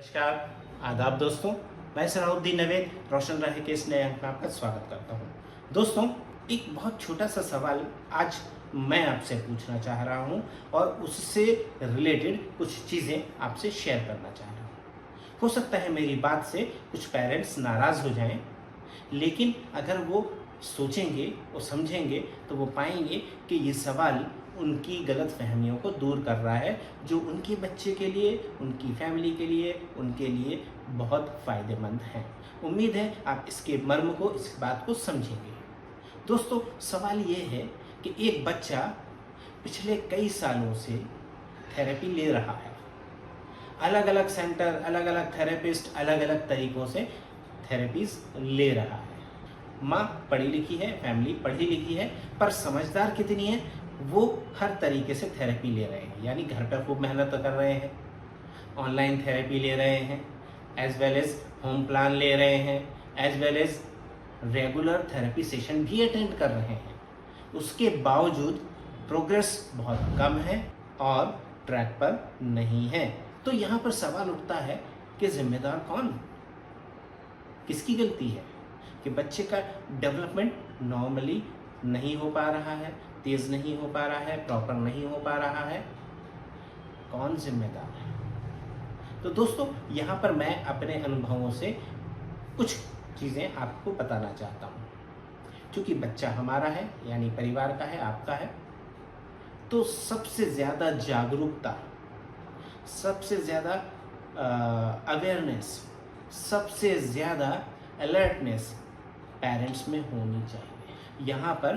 नमस्कार, आदाब दोस्तों। मैं सलाहुद्दीन नवेद रोशन रहे के इस नए अंक में आपका स्वागत करता हूं। दोस्तों, एक बहुत छोटा सा सवाल आज मैं आपसे पूछना चाह रहा हूं और उससे रिलेटेड कुछ चीज़ें आपसे शेयर करना चाह रहा हूं। हो सकता है मेरी बात से कुछ पेरेंट्स नाराज़ हो जाएं, लेकिन अगर वो सोचेंगे और समझेंगे तो वो पाएंगे कि ये सवाल उनकी गलत फहमियों को दूर कर रहा है, जो उनके बच्चे के लिए, उनकी फैमिली के लिए, उनके लिए बहुत फ़ायदेमंद है। उम्मीद है आप इसके मर्म को, इस बात को समझेंगे। दोस्तों, सवाल ये है कि एक बच्चा पिछले कई सालों से थेरेपी ले रहा है। अलग अलग सेंटर, अलग अलग थेरेपिस्ट, अलग अलग तरीक़ों से थेरेपीज़ ले रहा है। माँ पढ़ी लिखी है, फैमिली पढ़ी लिखी है, पर समझदार कितनी है, वो हर तरीके से थेरेपी ले रहे हैं। यानी घर पर खूब मेहनत कर रहे हैं, ऑनलाइन थेरेपी ले रहे हैं, as well as home plan ले रहे हैं, as well as regular therapy session भी अटेंड कर रहे हैं। उसके बावजूद प्रोग्रेस बहुत कम है और ट्रैक पर नहीं है। तो यहाँ पर सवाल उठता है कि जिम्मेदार कौन, किसकी गलती है कि बच्चे का डेवलपमेंट नॉर्मली नहीं हो पा रहा है, तेज़ नहीं हो पा रहा है, प्रॉपर नहीं हो पा रहा है। कौन जिम्मेदार है? तो दोस्तों, यहाँ पर मैं अपने अनुभवों से कुछ चीज़ें आपको बताना चाहता हूँ। क्योंकि बच्चा हमारा है, यानी परिवार का है, आपका है, तो सबसे ज़्यादा जागरूकता, सबसे ज़्यादा अवेयरनेस, सबसे ज़्यादा अलर्टनेस पेरेंट्स में होनी चाहिए। यहाँ पर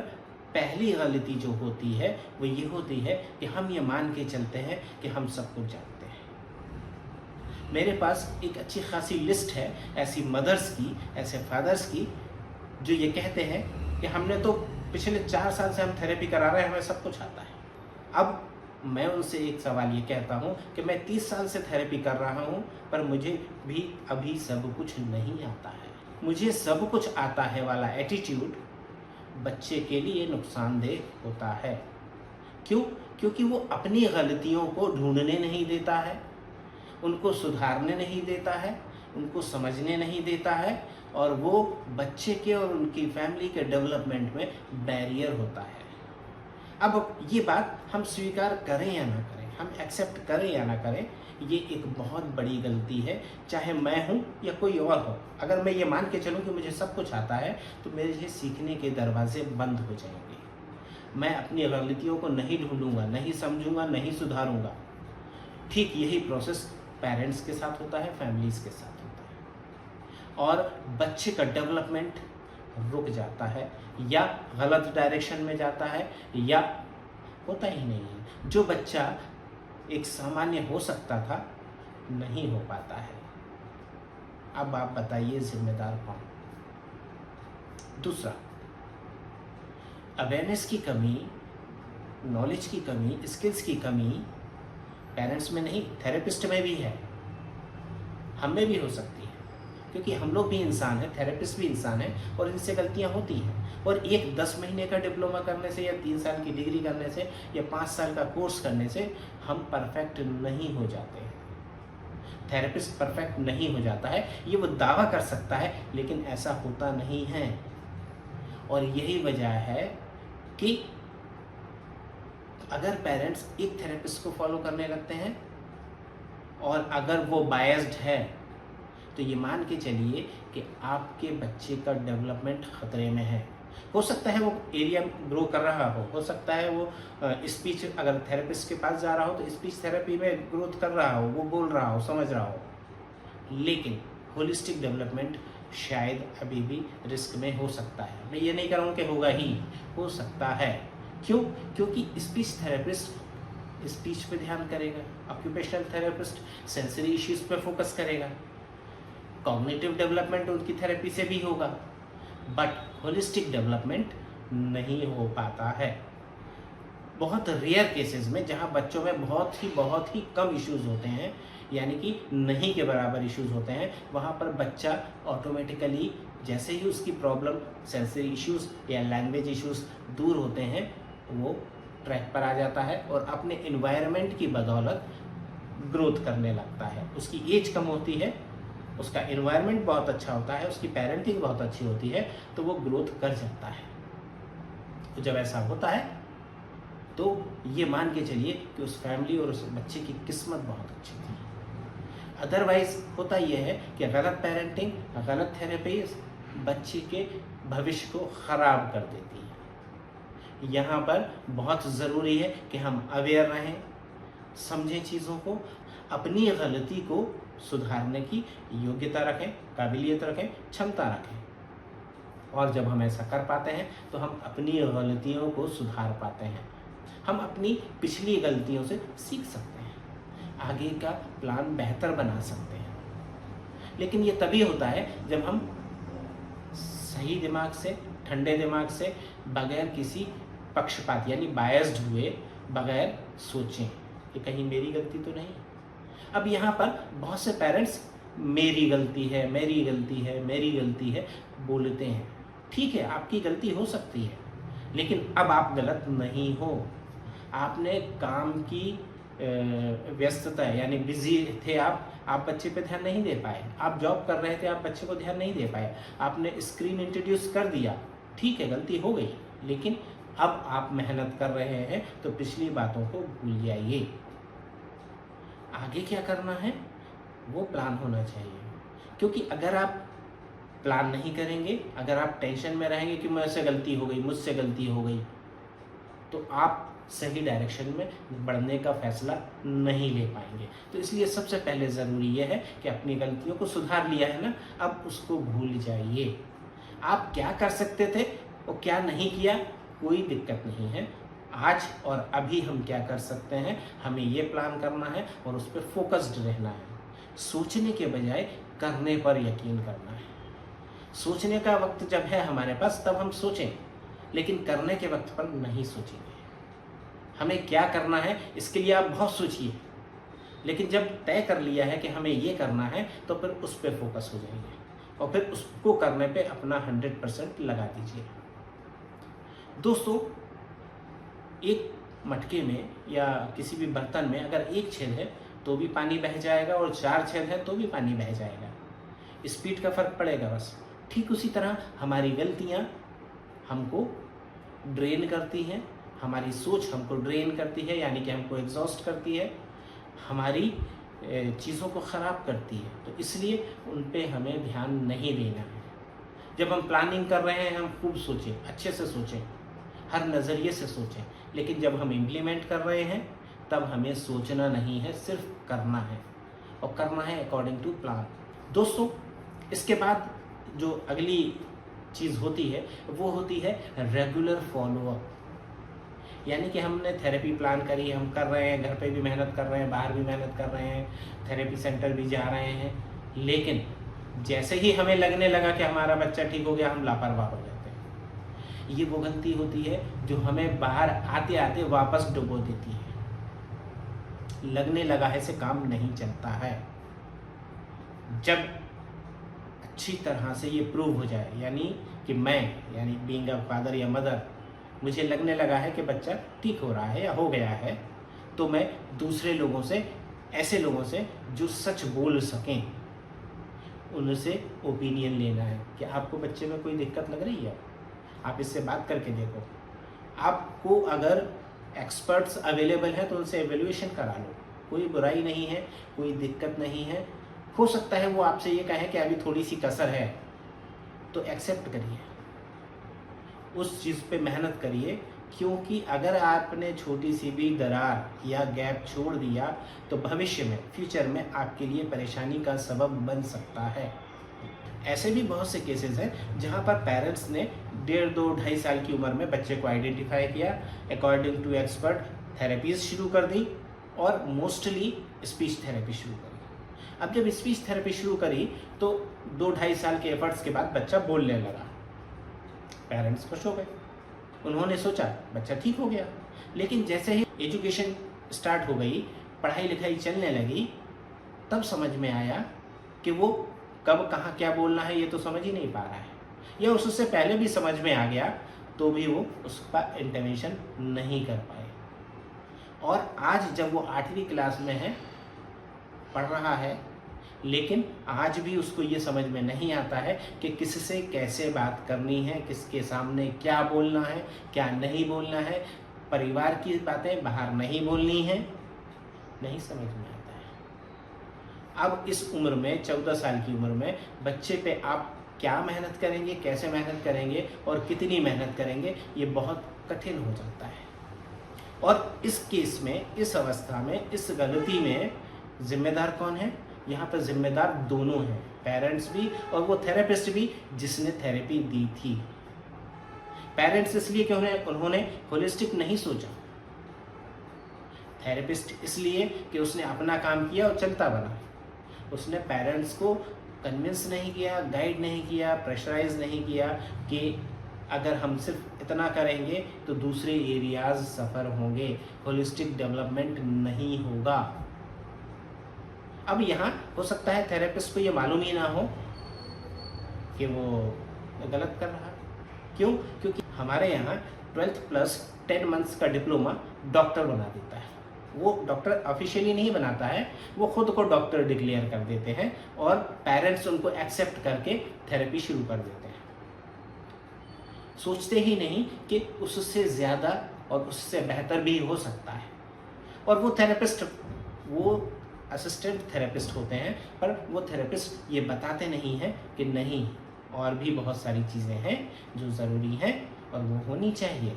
पहली गलती जो होती है वो ये होती है कि हम ये मान के चलते हैं कि हम सब कुछ जानते हैं। मेरे पास एक अच्छी खासी लिस्ट है ऐसी मदर्स की, ऐसे फादर्स की, जो ये कहते हैं कि हमने तो पिछले 4 साल से हम थेरेपी करा रहे हैं, हमें सब कुछ आता है। अब मैं उनसे एक सवाल ये कहता हूँ कि मैं 30 साल से थेरेपी कर रहा हूँ, पर मुझे भी अभी सब कुछ नहीं आता है। मुझे सब कुछ आता है वाला एटीट्यूड बच्चे के लिए नुकसानदेह होता है। क्यों? क्योंकि वो अपनी गलतियों को ढूंढने नहीं देता है, उनको सुधारने नहीं देता है, उनको समझने नहीं देता है, और वो बच्चे के और उनकी फैमिली के डेवलपमेंट में बैरियर होता है। अब ये बात हम स्वीकार करें या ना करें, हम एक्सेप्ट करें या ना करें, ये एक बहुत बड़ी गलती है, चाहे मैं हूँ या कोई और हो। अगर मैं ये मान के चलूँ कि मुझे सब कुछ आता है, तो मेरे सीखने के दरवाजे बंद हो जाएंगे। मैं अपनी गलतियों को नहीं ढूंढूंगा, नहीं समझूंगा, नहीं सुधारूंगा। ठीक यही प्रोसेस पेरेंट्स के साथ होता है, फैमिलीज़ के साथ होता है, और बच्चे का डेवलपमेंट रुक जाता है, या गलत डायरेक्शन में जाता है, या होता ही नहीं है। जो बच्चा एक सामान्य हो सकता था, नहीं हो पाता है। अब आप बताइए जिम्मेदार कौन? दूसरा, अवेयरनेस की कमी, नॉलेज की कमी, स्किल्स की कमी पेरेंट्स में नहीं, थेरेपिस्ट में भी है, हम में भी हो सकती है, क्योंकि हम लोग भी इंसान हैं, थेरेपिस्ट भी इंसान हैं, और इनसे गलतियां होती हैं। और एक 10 महीने का डिप्लोमा करने से, या 3 साल की डिग्री करने से, या 5 साल का कोर्स करने से हम परफेक्ट नहीं हो जाते हैं। थेरेपिस्ट परफेक्ट नहीं हो जाता है, ये वो दावा कर सकता है, लेकिन ऐसा होता नहीं है। और यही वजह है कि अगर पेरेंट्स एक थेरेपिस्ट को फॉलो करने लगते हैं, और अगर वो बायस्ड है, तो ये मान के चलिए कि आपके बच्चे का डेवलपमेंट खतरे में है। हो सकता है वो एरिया ग्रो कर रहा हो सकता है वो स्पीच, अगर थेरेपिस्ट के पास जा रहा हो तो स्पीच थेरेपी में ग्रोथ कर रहा हो, वो बोल रहा हो, समझ रहा हो, लेकिन होलिस्टिक डेवलपमेंट शायद अभी भी रिस्क में हो सकता है। मैं ये नहीं कह रहा हूँ कि होगा ही, हो सकता है। क्यों? क्योंकि स्पीच थेरेपिस्ट स्पीच पे ध्यान करेगा, ऑक्यूपेशनल थेरेपिस्ट सेंसरी इश्यूज पे फोकस करेगा, कॉग्निटिव डेवलपमेंट उनकी थेरेपी से भी होगा, बट होलिस्टिक डेवलपमेंट नहीं हो पाता है। बहुत रेयर केसेस में, जहां बच्चों में बहुत ही कम इश्यूज होते हैं, यानी कि नहीं के बराबर इश्यूज होते हैं, वहां पर बच्चा ऑटोमेटिकली, जैसे ही उसकी प्रॉब्लम, सेंसरी इश्यूज या लैंग्वेज इश्यूज दूर होते हैं, वो ट्रैक पर आ जाता है और अपने एनवायरनमेंट की बदौलत ग्रोथ करने लगता है। उसकी एज कम होती है, उसका एनवायरनमेंट बहुत अच्छा होता है, उसकी पेरेंटिंग बहुत अच्छी होती है, तो वो ग्रोथ कर जाता है। तो जब ऐसा होता है तो ये मान के चलिए कि उस फैमिली और उस बच्चे की किस्मत बहुत अच्छी थी। अदरवाइज होता यह है कि गलत पेरेंटिंग, गलत थेरेपी बच्चे के भविष्य को खराब कर देती है। यहाँ पर बहुत ज़रूरी है कि हम अवेयर रहें, समझें चीज़ों को, अपनी गलती को सुधारने की योग्यता रखें, काबिलियत रखें, क्षमता रखें। और जब हम ऐसा कर पाते हैं तो हम अपनी गलतियों को सुधार पाते हैं, हम अपनी पिछली गलतियों से सीख सकते हैं, आगे का प्लान बेहतर बना सकते हैं। लेकिन ये तभी होता है जब हम सही दिमाग से, ठंडे दिमाग से, बगैर किसी पक्षपात यानी बायस्ड हुए, बगैर सोचें कि कहीं मेरी गलती तो नहीं। अब यहाँ पर बहुत से पेरेंट्स मेरी गलती है, मेरी गलती है, मेरी गलती है बोलते हैं। ठीक है, आपकी गलती हो सकती है, लेकिन अब आप गलत नहीं हो। आपने काम की व्यस्तता यानी बिजी थे आप बच्चे पे ध्यान नहीं दे पाए। आप जॉब कर रहे थे, आप बच्चे को ध्यान नहीं दे पाए। आपने स्क्रीन इंट्रोड्यूस कर दिया, ठीक है, गलती हो गई, लेकिन अब आप मेहनत कर रहे हैं तो पिछली बातों को भूल जाइए। आगे क्या करना है वो प्लान होना चाहिए, क्योंकि अगर आप प्लान नहीं करेंगे, अगर आप टेंशन में रहेंगे कि मुझसे गलती हो गई, मुझसे गलती हो गई, तो आप सही डायरेक्शन में बढ़ने का फैसला नहीं ले पाएंगे। तो इसलिए सबसे पहले ज़रूरी यह है कि अपनी गलतियों को सुधार लिया है ना, अब उसको भूल जाइए। आप क्या कर सकते थे और क्या नहीं किया, कोई दिक्कत नहीं है। आज और अभी हम क्या कर सकते हैं, हमें ये प्लान करना है और उस पर फोकस्ड रहना है। सोचने के बजाय करने पर यकीन करना है। सोचने का वक्त जब है हमारे पास तब हम सोचें, लेकिन करने के वक्त पर नहीं सोचेंगे। हमें क्या करना है इसके लिए आप बहुत सोचिए, लेकिन जब तय कर लिया है कि हमें ये करना है तो फिर उस पर फोकस हो जाइए और फिर उसको करने पे अपना 100% लगा दीजिए। दोस्तों, एक मटके में या किसी भी बर्तन में अगर एक छेद है तो भी पानी बह जाएगा और 4 छेद है तो भी पानी बह जाएगा। स्पीड का फर्क पड़ेगा बस। ठीक उसी तरह हमारी गलतियाँ हमको ड्रेन करती हैं, हमारी सोच हमको ड्रेन करती है, यानी कि हमको एग्जॉस्ट करती है, हमारी चीज़ों को ख़राब करती है। तो इसलिए उन पे हमें ध्यान नहीं देना है। जब हम प्लानिंग कर रहे हैं हम खूब सोचें, अच्छे से सोचें, हर नज़रिए से सोचें, लेकिन जब हम इम्प्लीमेंट कर रहे हैं तब हमें सोचना नहीं है, सिर्फ करना है और करना है अकॉर्डिंग टू प्लान। दोस्तों, इसके बाद जो अगली चीज़ होती है वो होती है रेगुलर फॉलोअप। यानी कि हमने थेरेपी प्लान करी, हम कर रहे हैं, घर पे भी मेहनत कर रहे हैं, बाहर भी मेहनत कर रहे हैं, थेरेपी सेंटर भी जा रहे हैं, लेकिन जैसे ही हमें लगने लगा कि हमारा बच्चा ठीक हो गया, हम लापरवाह हो जाते हैं। ये वो गलती होती है जो हमें बाहर आते आते वापस डुबो देती है। लगने लगा है से काम नहीं चलता है। जब अच्छी तरह से ये प्रूव हो जाए, यानी कि मैं यानी बीइंग अ फादर या मदर, मुझे लगने लगा है कि बच्चा ठीक हो रहा है या हो गया है, तो मैं दूसरे लोगों से, ऐसे लोगों से जो सच बोल सकें, उनसे ओपिनियन लेना है कि आपको बच्चे में कोई दिक्कत लग रही है, आप इससे बात करके देखो। आपको अगर एक्सपर्ट्स अवेलेबल हैं तो उनसे एवेल्यूएशन करा लो, कोई बुराई नहीं है, कोई दिक्कत नहीं है। हो सकता है वो आपसे ये कहें कि अभी थोड़ी सी कसर है, तो एक्सेप्ट करिए, उस चीज़ पे मेहनत करिए, क्योंकि अगर आपने छोटी सी भी दरार या गैप छोड़ दिया तो भविष्य में, फ्यूचर में आपके लिए परेशानी का सबब बन सकता है। ऐसे भी बहुत से केसेस हैं जहां पर पेरेंट्स ने 1.5, 2, 2.5 साल की उम्र में बच्चे को आइडेंटिफाई किया, अकॉर्डिंग टू एक्सपर्ट थेरेपीज शुरू कर दी और मोस्टली स्पीच थेरेपी शुरू करी। अब जब स्पीच थेरेपी शुरू करी तो 2, 2.5 साल के एफर्ट्स के बाद बच्चा बोलने लगा। पेरेंट्स खुश हो गए, उन्होंने सोचा बच्चा ठीक हो गया। लेकिन जैसे ही एजुकेशन स्टार्ट हो गई, पढ़ाई लिखाई चलने लगी, तब समझ में आया कि वो कब कहाँ क्या बोलना है ये तो समझ ही नहीं पा रहा है, या उससे पहले भी समझ में आ गया तो भी वो उसका इंटरवेंशन नहीं कर पाए। और आज जब वो 8वीं क्लास में है पढ़ रहा है, लेकिन आज भी उसको ये समझ में नहीं आता है कि किससे कैसे बात करनी है, किसके सामने क्या बोलना है, क्या नहीं बोलना है, परिवार की बातें बाहर नहीं बोलनी है, नहीं समझ में आता है। अब इस उम्र में 14 साल की उम्र में बच्चे पे आप क्या मेहनत करेंगे, कैसे मेहनत करेंगे और कितनी मेहनत करेंगे, ये बहुत कठिन हो जाता है। और इस केस में, इस अवस्था में, इस गलती में जिम्मेदार कौन है? यहाँ पर जिम्मेदार दोनों हैं, पेरेंट्स भी और वो थेरेपिस्ट भी जिसने थेरेपी दी थी। पेरेंट्स इसलिए कि उन्होंने होलिस्टिक नहीं सोचा, थेरेपिस्ट इसलिए कि उसने अपना काम किया और चलता बना। उसने पेरेंट्स को कन्विंस नहीं किया, गाइड नहीं किया, प्रेशराइज नहीं किया कि अगर हम सिर्फ इतना करेंगे तो दूसरे एरियाज सफ़र होंगे, होलिस्टिक डेवलपमेंट नहीं होगा। अब यहाँ हो सकता है थेरेपिस्ट को ये मालूम ही ना हो कि वो गलत कर रहा है। क्यों? क्योंकि हमारे यहाँ 12th प्लस 10 मंथ्स का डिप्लोमा डॉक्टर बना देता है। वो डॉक्टर ऑफिशियली नहीं बनाता है, वो खुद को डॉक्टर डिक्लेयर कर देते हैं और पेरेंट्स उनको एक्सेप्ट करके थेरेपी शुरू कर देते हैं। सोचते ही नहीं कि उससे ज़्यादा और उससे बेहतर भी हो सकता है। और वो थेरेपिस्ट, वो असिस्टेंट थेरेपिस्ट होते हैं, पर वो थेरेपिस्ट ये बताते नहीं हैं कि नहीं, और भी बहुत सारी चीज़ें हैं जो ज़रूरी हैं और वो होनी चाहिए।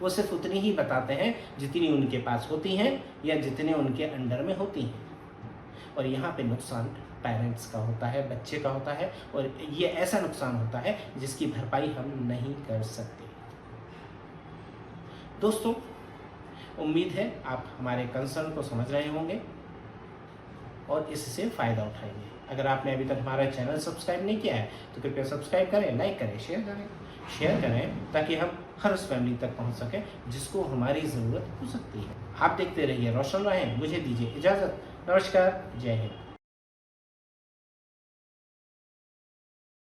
वो सिर्फ उतनी ही बताते हैं जितनी उनके पास होती हैं या जितने उनके अंडर में होती हैं। और यहाँ पे नुकसान पेरेंट्स का होता है, बच्चे का होता है, और ये ऐसा नुकसान होता है जिसकी भरपाई हम नहीं कर सकते। दोस्तों, उम्मीद है आप हमारे कंसर्न को समझ रहे होंगे और इससे फ़ायदा उठाएंगे। अगर आपने अभी तक हमारा चैनल सब्सक्राइब नहीं किया है तो कृपया सब्सक्राइब करें, लाइक करें, शेयर करें ताकि हम हर उस फैमिली तक पहुंच सकें जिसको हमारी ज़रूरत हो सकती है। आप देखते रहिए रोशन रहें। मुझे दीजिए इजाज़त। नमस्कार, जय हिंद।